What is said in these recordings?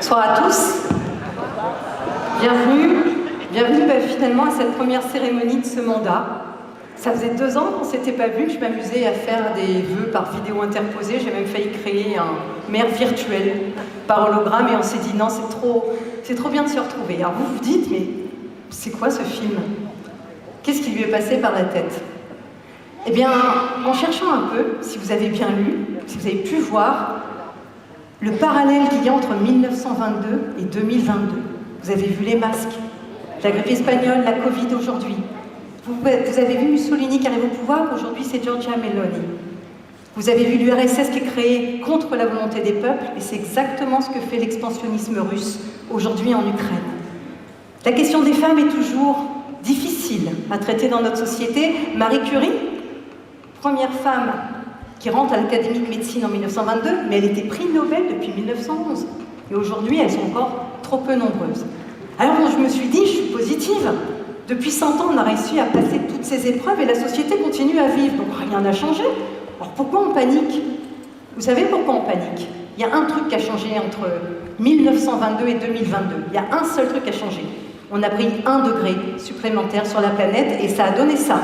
Bonsoir à tous. Bienvenue finalement à cette première cérémonie de ce mandat. Ça faisait 2 ans qu'on ne s'était pas vu, que je m'amusais à faire des vœux par vidéo interposée. J'ai même failli créer un maire virtuel par hologramme et on s'est dit non, c'est trop bien de se retrouver. Alors vous vous dites, mais c'est quoi ce film? Qu'est-ce qui lui est passé par la tête? Eh bien, en cherchant un peu, si vous avez bien lu, si vous avez pu voir le parallèle qu'il y a entre 1922 et 2022. Vous avez vu les masques, la grippe espagnole, la Covid aujourd'hui. Vous avez vu Mussolini qui arrive au pouvoir, aujourd'hui c'est Giorgia Meloni. Vous avez vu l'URSS qui est créée contre la volonté des peuples, et c'est exactement ce que fait l'expansionnisme russe aujourd'hui en Ukraine. La question des femmes est toujours difficile à traiter dans notre société. Marie Curie, première femme qui rentre à l'Académie de médecine en 1922, mais elle était prix Nobel depuis 1911. Et aujourd'hui, elles sont encore trop peu nombreuses. Alors je me suis dit, je suis positive. Depuis 100 ans, on a réussi à passer toutes ces épreuves et la société continue à vivre. Donc rien n'a changé. Alors pourquoi on panique? Vous savez pourquoi on panique? Il y a un truc qui a changé entre 1922 et 2022. Il y a un seul truc qui a changé. On a pris 1 degré supplémentaire sur la planète et ça a donné ça.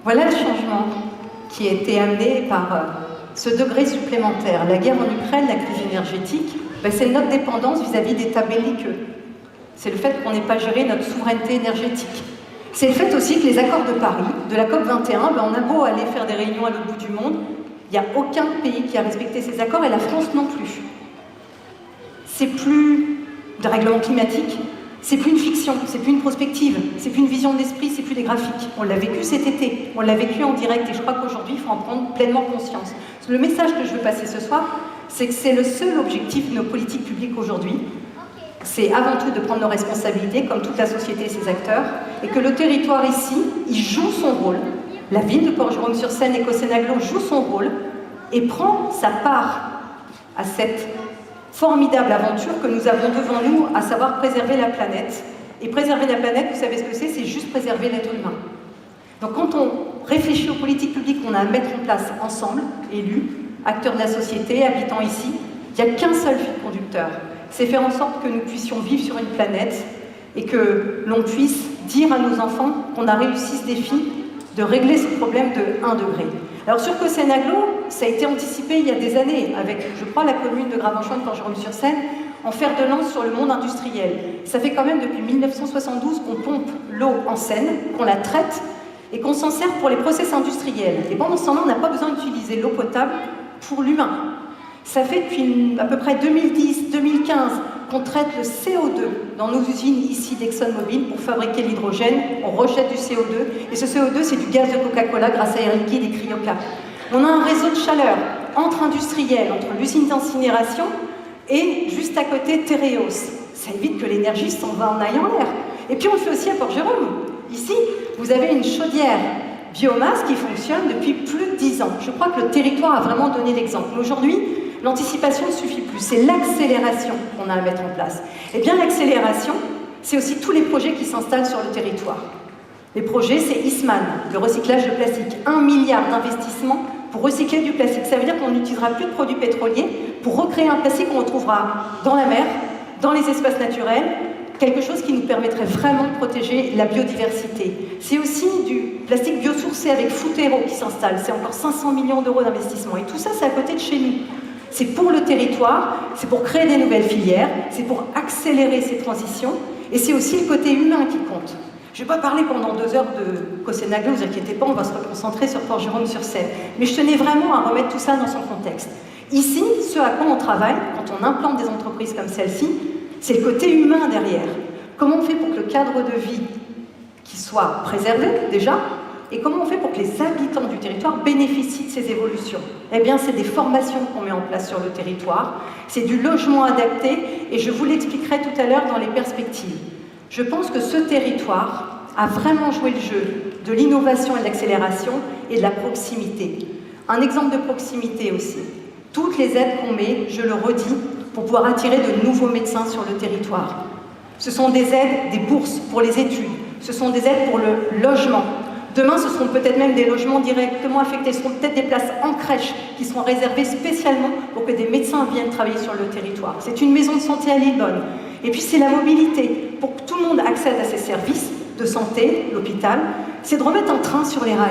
Voilà le changement qui a été amené par ce degré supplémentaire. La guerre en Ukraine, la crise énergétique, c'est notre dépendance vis-à-vis d'États belliqueux. C'est le fait qu'on n'ait pas géré notre souveraineté énergétique. C'est le fait aussi que les accords de Paris, de la COP21, on a beau aller faire des réunions à l'autre bout du monde, il n'y a aucun pays qui a respecté ces accords et la France non plus. C'est plus de règlement climatique, c'est plus une fiction, c'est plus une prospective, c'est plus une vision de l'esprit, c'est plus des graphiques. On l'a vécu cet été, on l'a vécu en direct et je crois qu'aujourd'hui, il faut en prendre pleinement conscience. Le message que je veux passer ce soir, c'est que c'est le seul objectif de nos politiques publiques aujourd'hui. C'est avant tout de prendre nos responsabilités, comme toute la société et ses acteurs, et que le territoire ici, il joue son rôle. La ville de Port-Jérôme-sur-Seine et Cossenaglo joue son rôle et prend sa part à cette formidable aventure que nous avons devant nous, à savoir préserver la planète. Et préserver la planète, vous savez ce que c'est juste préserver l'être humain. Donc quand on réfléchit aux politiques publiques qu'on a à mettre en place ensemble, élus, acteurs de la société, habitants ici, il n'y a qu'un seul fil conducteur. C'est faire en sorte que nous puissions vivre sur une planète et que l'on puisse dire à nos enfants qu'on a réussi ce défi de régler ce problème de 1 degré. Alors sur Cossenaglo, ça a été anticipé il y a des années avec, je crois, la commune de Gravenchon et Port-Jérôme-sur-Seine, en fer de lance sur le monde industriel. Ça fait quand même depuis 1972 qu'on pompe l'eau en Seine, qu'on la traite et qu'on s'en sert pour les process industriels. Et pendant ce temps-là, on n'a pas besoin d'utiliser l'eau potable pour l'humain. Ça fait depuis à peu près 2010-2015 qu'on traite le CO2 dans nos usines ici d'ExxonMobil pour fabriquer l'hydrogène. On rejette du CO2 et ce CO2 c'est du gaz de Coca-Cola grâce à Air Liquide et Cryocap. On a un réseau de chaleur entre industriels, entre l'usine d'incinération et juste à côté Tereos. Ça évite que l'énergie s'en va en aille en l'air. Et puis on le fait aussi à Port-Jérôme. Ici, vous avez une chaudière biomasse qui fonctionne depuis plus de 10 ans. Je crois que le territoire a vraiment donné l'exemple. Mais aujourd'hui, l'anticipation ne suffit plus, c'est l'accélération qu'on a à mettre en place. Et bien l'accélération, c'est aussi tous les projets qui s'installent sur le territoire. Les projets, c'est Eastman, le recyclage de plastique. 1 milliard d'investissements pour recycler du plastique. Ça veut dire qu'on n'utilisera plus de produits pétroliers pour recréer un plastique qu'on retrouvera dans la mer, dans les espaces naturels, quelque chose qui nous permettrait vraiment de protéger la biodiversité. C'est aussi du plastique biosourcé avec Footero qui s'installe. C'est encore 500 millions d'euros d'investissement. Et tout ça, c'est à côté de chez nous. C'est pour le territoire, c'est pour créer des nouvelles filières, c'est pour accélérer ces transitions, et c'est aussi le côté humain qui compte. Je ne vais pas parler pendant 2 heures de Cossenaglo, ne vous inquiétez pas, on va se reconcentrer sur Port-Jérôme-sur-Seine. Mais je tenais vraiment à remettre tout ça dans son contexte. Ici, ce à quoi on travaille, quand on implante des entreprises comme celle-ci, c'est le côté humain derrière. Comment on fait pour que le cadre de vie qui soit préservé, déjà, et comment on fait pour que les habitants du territoire bénéficient de ces évolutions? Eh bien, c'est des formations qu'on met en place sur le territoire, c'est du logement adapté, et je vous l'expliquerai tout à l'heure dans les perspectives. Je pense que ce territoire a vraiment joué le jeu de l'innovation et de l'accélération et de la proximité. Un exemple de proximité aussi. Toutes les aides qu'on met, je le redis, pour pouvoir attirer de nouveaux médecins sur le territoire. Ce sont des aides, des bourses pour les études, ce sont des aides pour le logement. Demain, ce seront peut-être même des logements directement affectés, ce seront peut-être des places en crèche qui seront réservées spécialement pour que des médecins viennent travailler sur le territoire. C'est une maison de santé à Lillebonne. Et puis c'est la mobilité. Pour que tout le monde accède à ces services de santé, l'hôpital, c'est de remettre un train sur les rails.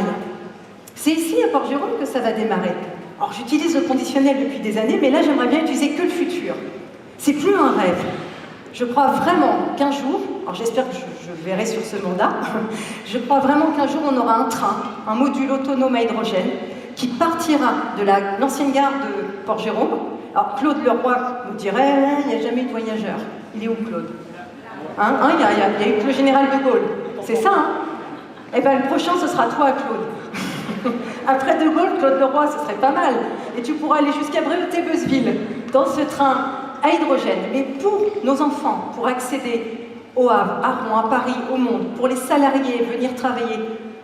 C'est ici, à Port-Jérôme, que ça va démarrer. Alors j'utilise le conditionnel depuis des années, mais là j'aimerais bien utiliser que le futur. C'est plus un rêve. Je crois vraiment qu'un jour, alors j'espère que je verrai sur ce mandat, je crois vraiment qu'un jour on aura un train, un module autonome à hydrogène, qui partira de l'ancienne gare de Port-Jérôme. Alors Claude Leroy nous dirait, il n'y a jamais eu de voyageur. Il est où Claude? Il y a eu le général de Gaulle. C'est ça, hein? Eh bien le prochain ce sera toi Claude. Après De Gaulle, Claude Leroy, ce serait pas mal. Et tu pourras aller jusqu'à Bréauté-Beuzeville dans ce train à hydrogène. Mais pour nos enfants, pour accéder au Havre, à Rouen, à Paris, au monde, pour les salariés venir travailler,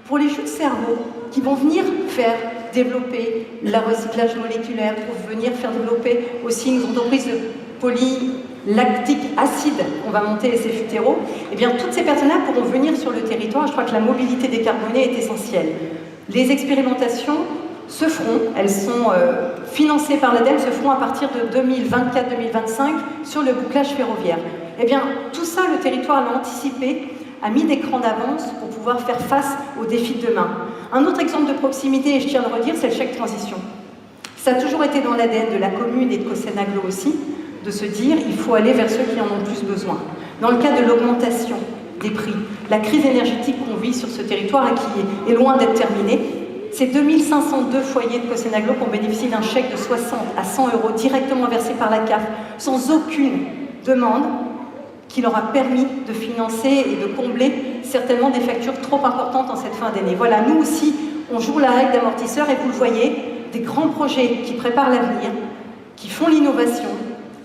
pour les jus de cerveau qui vont venir faire développer le recyclage moléculaire, pour venir faire développer aussi une entreprise de polylactique acide, on va monter ces futéros, et bien toutes ces personnes-là pourront venir sur le territoire. Je crois que la mobilité décarbonée est essentielle. Les expérimentations se feront, elles sont financées par l'ADEME, se feront à partir de 2024-2025 sur le bouclage ferroviaire. Eh bien, tout ça, le territoire l'a anticipé, a mis des crans d'avance pour pouvoir faire face aux défis de demain. Un autre exemple de proximité, et je tiens à le redire, c'est le chèque transition. Ça a toujours été dans l'ADN de la commune et de Cossenaglo aussi, de se dire il faut aller vers ceux qui en ont plus besoin. Dans le cas de l'augmentation des prix, la crise énergétique qu'on vit sur ce territoire et qui est loin d'être terminée, c'est 2502 foyers de Cossenaglo qui ont bénéficié d'un chèque de 60 à 100 € directement versé par la CAF, sans aucune demande, qui leur a permis de financer et de combler certainement des factures trop importantes en cette fin d'année. Voilà, nous aussi, on joue la règle d'amortisseur et vous le voyez, des grands projets qui préparent l'avenir, qui font l'innovation,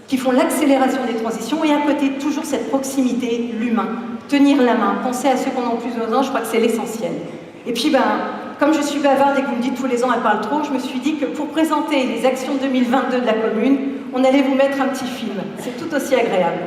qui font l'accélération des transitions et à côté, toujours cette proximité, l'humain, tenir la main, penser à ceux qui en ont plus besoin, je crois que c'est l'essentiel. Et puis, comme je suis bavarde et que vous me dites tous les ans, elle parle trop, je me suis dit que pour présenter les actions 2022 de la commune, on allait vous mettre un petit film. C'est tout aussi agréable.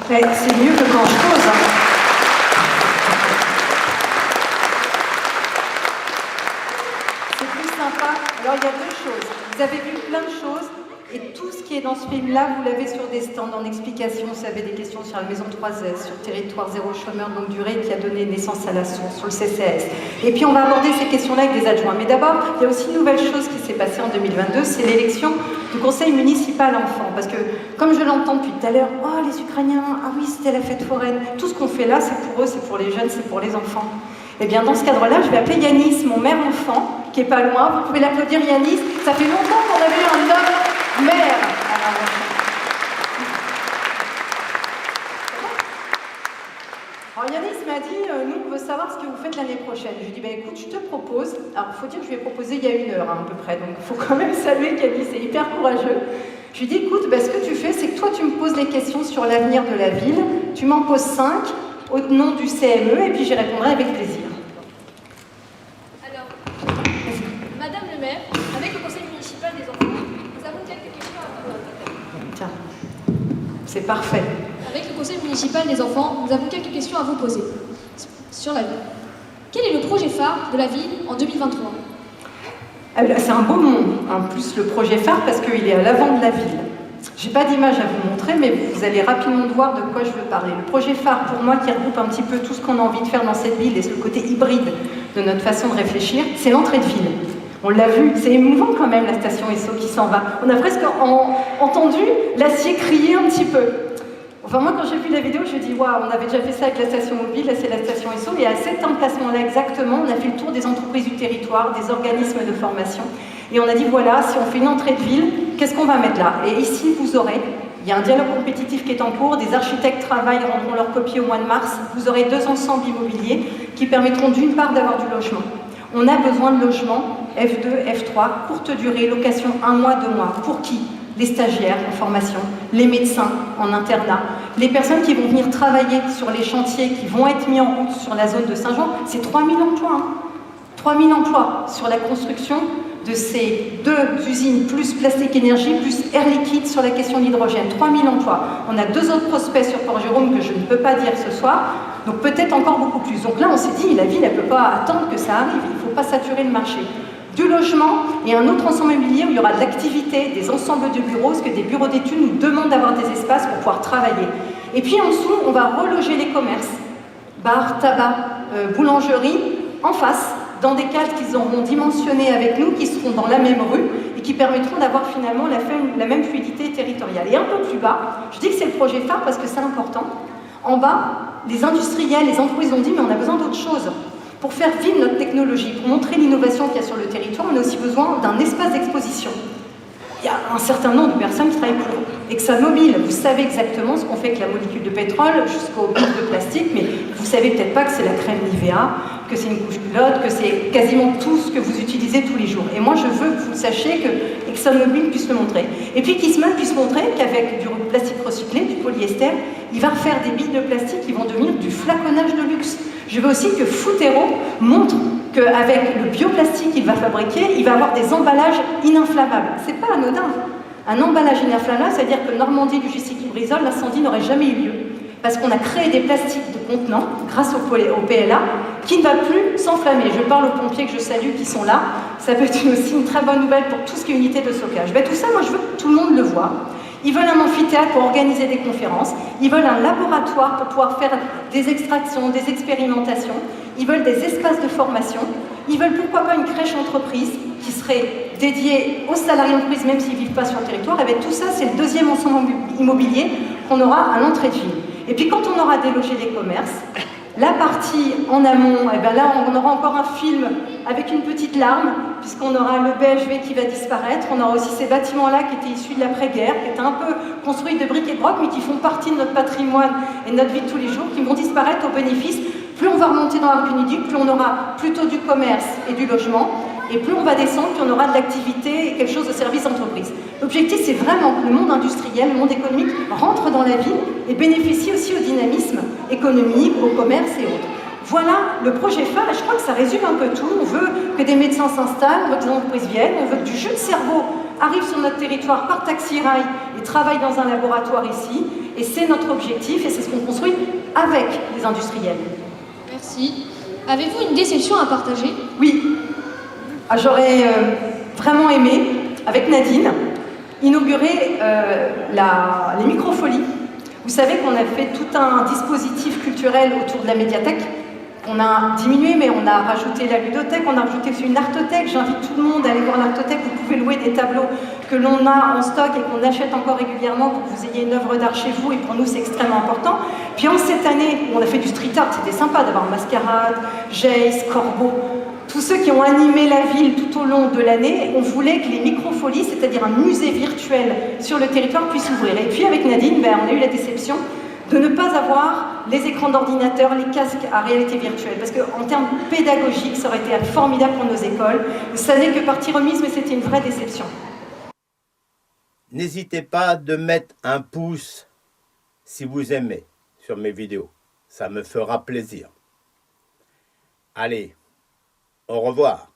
Ouais, c'est mieux que quand je pose. Hein. C'est plus sympa. Alors, il y a deux choses. Vous avez vu plein de choses. Et tout ce qui est dans ce film-là, vous l'avez sur des stands en explication. Vous avez des questions sur la maison 3S, sur Territoire Zéro Chômeur de longue durée qui a donné naissance à la source, sur le CCAS. Et puis on va aborder ces questions-là avec des adjoints. Mais d'abord, il y a aussi une nouvelle chose qui s'est passée en 2022, c'est l'élection du conseil municipal enfant. Parce que, comme je l'entends depuis tout à l'heure, oh les Ukrainiens, ah oui, c'était la fête foraine. Tout ce qu'on fait là, c'est pour eux, c'est pour les jeunes, c'est pour les enfants. Eh bien, dans ce cadre-là, je vais appeler Yanis, mon maire enfant, qui est pas loin. Vous pouvez l'applaudir, Yanis. Ça fait longtemps qu'on avait un homme maire. Alors Yanis m'a dit, nous on veut savoir ce que vous faites l'année prochaine. Je lui ai dit, écoute, je te propose, alors il faut dire que je lui ai proposé il y a 1 heure à peu près, donc il faut quand même saluer Yanis, c'est hyper courageux. Je lui ai dit, écoute, ce que tu fais, c'est que toi tu me poses les questions sur l'avenir de la ville, tu m'en poses 5 au nom du CME et puis j'y répondrai avec plaisir. Alors, Madame le maire, avec le conseil municipal des enfants, nous avons quelques questions à vous poser. Tiens, c'est parfait. Avec le conseil municipal des enfants, nous avons quelques questions à vous poser sur la ville. Quel est le projet phare de la ville en 2023 ? C'est un beau mot, en plus le projet phare parce qu'il est à l'avant de la ville. J'ai pas d'image à vous montrer, mais vous allez rapidement voir de quoi je veux parler. Le projet phare pour moi qui regroupe un petit peu tout ce qu'on a envie de faire dans cette ville et le côté hybride de notre façon de réfléchir, c'est l'entrée de ville. On l'a vu, c'est émouvant quand même la station Esso qui s'en va. On a presque entendu l'acier crier un petit peu. Enfin moi quand j'ai vu la vidéo, je me dis waouh, on avait déjà fait ça avec la station mobile, là c'est la station Esso, et à cet emplacement-là exactement, on a fait le tour des entreprises du territoire, des organismes de formation, et on a dit voilà, si on fait une entrée de ville, qu'est-ce qu'on va mettre là? Et ici vous aurez, il y a un dialogue compétitif qui est en cours, des architectes travaillent, rendront leur copie au mois de mars, vous aurez 2 ensembles immobiliers qui permettront d'une part d'avoir du logement. On a besoin de logements F2, F3, courte durée, location 1 mois, 2 mois. Pour qui? Les stagiaires en formation, les médecins en internat, les personnes qui vont venir travailler sur les chantiers qui vont être mis en route sur la zone de Saint-Jean, c'est 3000 emplois. Hein. 3000 emplois sur la construction de ces 2 usines, plus Plastic Énergie, plus Air Liquide sur la question de l'hydrogène. 3000 emplois. On a 2 autres prospects sur Port-Jérôme que je ne peux pas dire ce soir, donc peut-être encore beaucoup plus. Donc là, on s'est dit, la ville, elle ne peut pas attendre que ça arrive, il ne faut pas saturer le marché. Du logement et un autre ensemble immobilier où il y aura de l'activité, des ensembles de bureaux, parce que des bureaux d'études nous demandent d'avoir des espaces pour pouvoir travailler. Et puis en dessous, on va reloger les commerces, bars, tabac, boulangerie, en face, dans des cases qu'ils auront dimensionnées avec nous, qui seront dans la même rue et qui permettront d'avoir finalement la même fluidité territoriale. Et un peu plus bas, je dis que c'est le projet phare parce que c'est important, en bas, les industriels, les entreprises ont dit mais on a besoin d'autre chose. Pour faire vivre notre technologie, pour montrer l'innovation qu'il y a sur le territoire, on a aussi besoin d'un espace d'exposition. Il y a un certain nombre de personnes qui travaillent pour ExxonMobil. Vous savez exactement ce qu'on fait avec la molécule de pétrole jusqu'au bout de plastique, mais vous savez peut-être pas que c'est la crème Nivea, que c'est une couche culotte, que c'est quasiment tout ce que vous utilisez tous les jours. Et moi, je veux que vous sachiez que ExxonMobil puisse le montrer. Et puis qu'Eastman puisse montrer qu'avec du plastique recyclé, du polyester, il va refaire des billes de plastique qui vont devenir du flaconnage de luxe. Je veux aussi que Footero montre qu'avec le bioplastique qu'il va fabriquer, il va avoir des emballages ininflammables. C'est pas anodin. Un emballage ininflammable, c'est-à-dire que Normandie du J.C. Brisol, l'incendie n'aurait jamais eu lieu. Parce qu'on a créé des plastiques de contenants, grâce au PLA, qui ne va plus s'enflammer. Je parle aux pompiers que je salue qui sont là. Ça peut être aussi une très bonne nouvelle pour tout ce qui est unité de stockage. Tout ça, moi, je veux que tout le monde le voit. Ils veulent un amphithéâtre pour organiser des conférences. Ils veulent un laboratoire pour pouvoir faire des extractions, des expérimentations. Ils veulent des espaces de formation. Ils veulent pourquoi pas une crèche entreprise qui serait dédiée aux salariés d'entreprise, même s'ils ne vivent pas sur le territoire. Et bien, tout ça, c'est le 2e ensemble immobilier qu'on aura à l'entrée de ville. Et puis quand on aura délogé les commerces, la partie en amont, et bien là on aura encore un film avec une petite larme, puisqu'on aura le BHV qui va disparaître, on aura aussi ces bâtiments-là qui étaient issus de l'après-guerre, qui étaient un peu construits de briques et de broc, mais qui font partie de notre patrimoine et de notre vie de tous les jours, qui vont disparaître au bénéfice. Plus on va remonter dans la rue Kennedy, plus on aura plutôt du commerce et du logement, et plus on va descendre, plus on aura de l'activité et quelque chose de service entreprise. L'objectif, c'est vraiment que le monde industriel, le monde économique rentre dans la ville et bénéficie aussi au dynamisme économique, au commerce et autres. Voilà le projet phare, et je crois que ça résume un peu tout. On veut que des médecins s'installent, on veut que des entreprises viennent, on veut que du jeu de cerveau arrive sur notre territoire par taxi-rail et travaille dans un laboratoire ici. Et c'est notre objectif et c'est ce qu'on construit avec les industriels. Merci. Avez-vous une déception à partager? Oui. Ah, j'aurais vraiment aimé, avec Nadine, inaugurer les microfolies. Vous savez qu'on a fait tout un dispositif culturel autour de la médiathèque. On a diminué, mais on a rajouté la ludothèque, on a rajouté aussi une artothèque. J'invite tout le monde à aller voir l'artothèque. Vous pouvez louer des tableaux que l'on a en stock et qu'on achète encore régulièrement pour que vous ayez une œuvre d'art chez vous. Et pour nous, c'est extrêmement important. Puis en cette année, on a fait du street art. C'était sympa d'avoir Mascarade, Jace, Corbeau. Tous ceux qui ont animé la ville tout au long de l'année, on voulait que les microfolies, c'est-à-dire un musée virtuel sur le territoire, puissent s'ouvrir. Et puis avec Nadine, on a eu la déception de ne pas avoir les écrans d'ordinateur, les casques à réalité virtuelle. Parce qu'en termes pédagogiques, ça aurait été formidable pour nos écoles. Ça n'est que partie remise, mais c'était une vraie déception. N'hésitez pas de mettre un pouce si vous aimez sur mes vidéos. Ça me fera plaisir. Allez, au revoir.